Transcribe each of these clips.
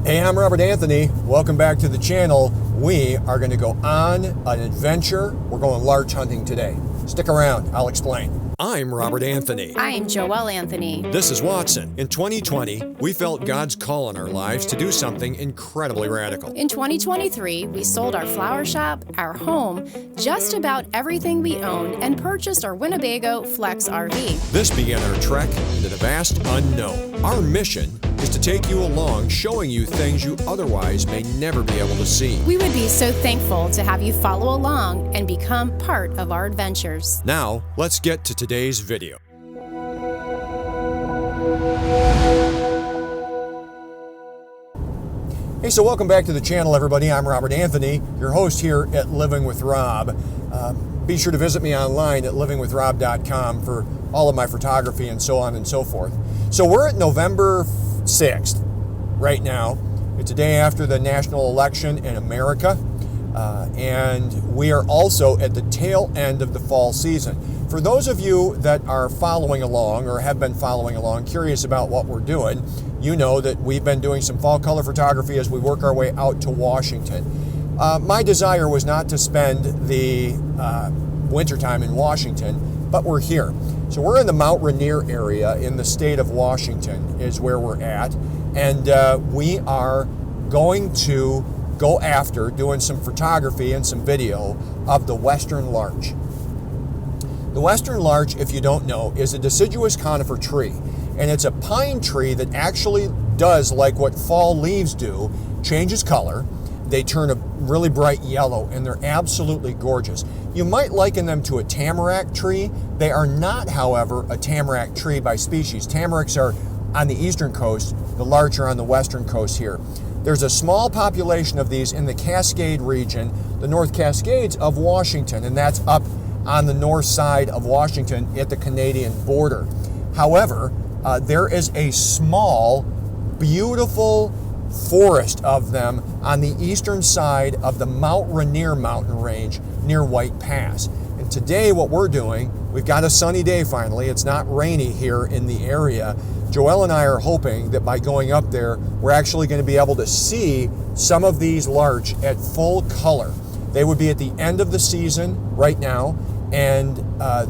Hey, I'm Robert Anthony. Welcome back to the channel. We are going to go on an adventure. We're going larch hunting today. Stick around, I'll explain. I'm Robert Anthony. I'm Joelle Anthony. This is Watson. In 2020, we felt God's call in our lives to do something incredibly radical. In 2023, we sold our flower shop, our home, just about everything we owned, and purchased our Winnebago Flex RV. This began our trek into the vast unknown. Our mission is to take you along, showing you things you otherwise may never be able to see. We would be so thankful to have you follow along and become part of our adventures. Now, let's get to today's video. Hey, so welcome back to the channel, everybody. I'm Robert Anthony, your host here at Living with Rob. Be sure to visit me online at livingwithrob.com for all of my photography and so on and so forth. So we're at November 6th right now. It's a day after the national election in America, and we are also at the tail end of the fall season. For those of you that are following along or have been following along, curious about what we're doing, you know that we've been doing some fall color photography as we work our way out to Washington. My desire was not to spend the wintertime in Washington, but we're here. So we're in the Mount Rainier area in the state of Washington is where we're at, and we are going to go after doing some photography and some video of the Western Larch. The Western Larch, if you don't know, is a deciduous conifer tree, and it's a pine tree that actually does like what fall leaves do, changes color. They turn a really bright yellow, and they're absolutely gorgeous. You might liken them to a tamarack tree. They are not, however, a tamarack tree by species. Tamaracks are on the eastern coast, the larch are on the western coast here. There's a small population of these in the Cascade region, the North Cascades of Washington, and that's up on the north side of Washington at the Canadian border. However, there is a small, beautiful forest of them on the eastern side of the Mount Rainier mountain range near White Pass. And today what we're doing, we've got a sunny day finally. It's not rainy here in the area. Joelle and I are hoping that by going up there, we're actually going to be able to see some of these larch at full color. They would be at the end of the season right now, and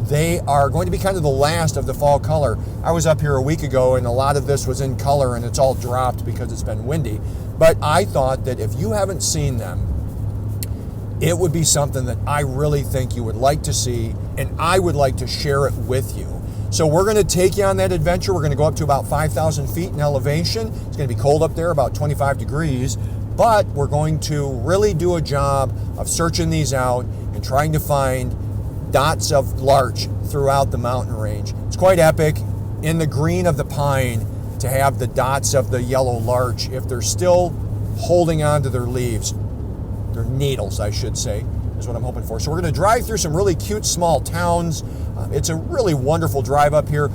they are going to be kind of the last of the fall color. I was up here a week ago, and a lot of this was in color, and it's all dropped because it's been windy. But I thought that if you haven't seen them, it would be something that I really think you would like to see, and I would like to share it with you. So we're going to take you on that adventure. We're going to go up to about 5,000 feet in elevation. It's going to be cold up there, about 25 degrees, but we're going to really do a job of searching these out and trying to find dots of larch throughout the mountain range. It's quite epic in the green of the pine to have the dots of the yellow larch if they're still holding on to their leaves, their needles, I should say, is what I'm hoping for. So we're going to drive through some really cute small towns. It's a really wonderful drive up here.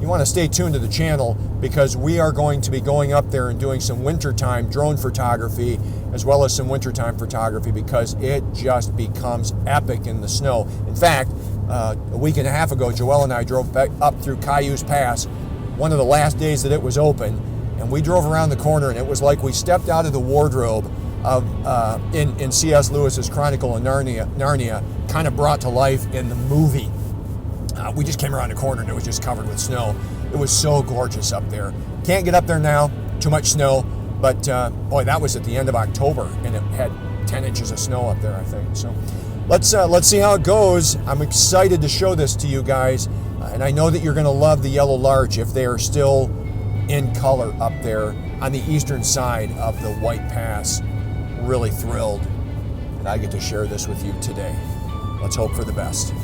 You want to stay tuned to the channel because we are going to be going up there and doing some wintertime drone photography as well as some wintertime photography because it just becomes epic in the snow. In fact, a week and a half ago, Joelle and I drove back up through Cayuse Pass, one of the last days that it was open, and we drove around the corner, and it was like we stepped out of the wardrobe of in C.S. Lewis's Chronicle of Narnia, kind of brought to life in the movie. We just came around the corner and it was just covered with snow. It was so gorgeous up there. Can't get up there now, too much snow, but boy, that was at the end of October and it had 10 inches of snow up there, I think. So let's see how it goes. I'm excited to show this to you guys, and I know that you're going to love the yellow larch if they are still in color up there on the eastern side of the White Pass. Really thrilled that I get to share this with you today. Let's hope for the best.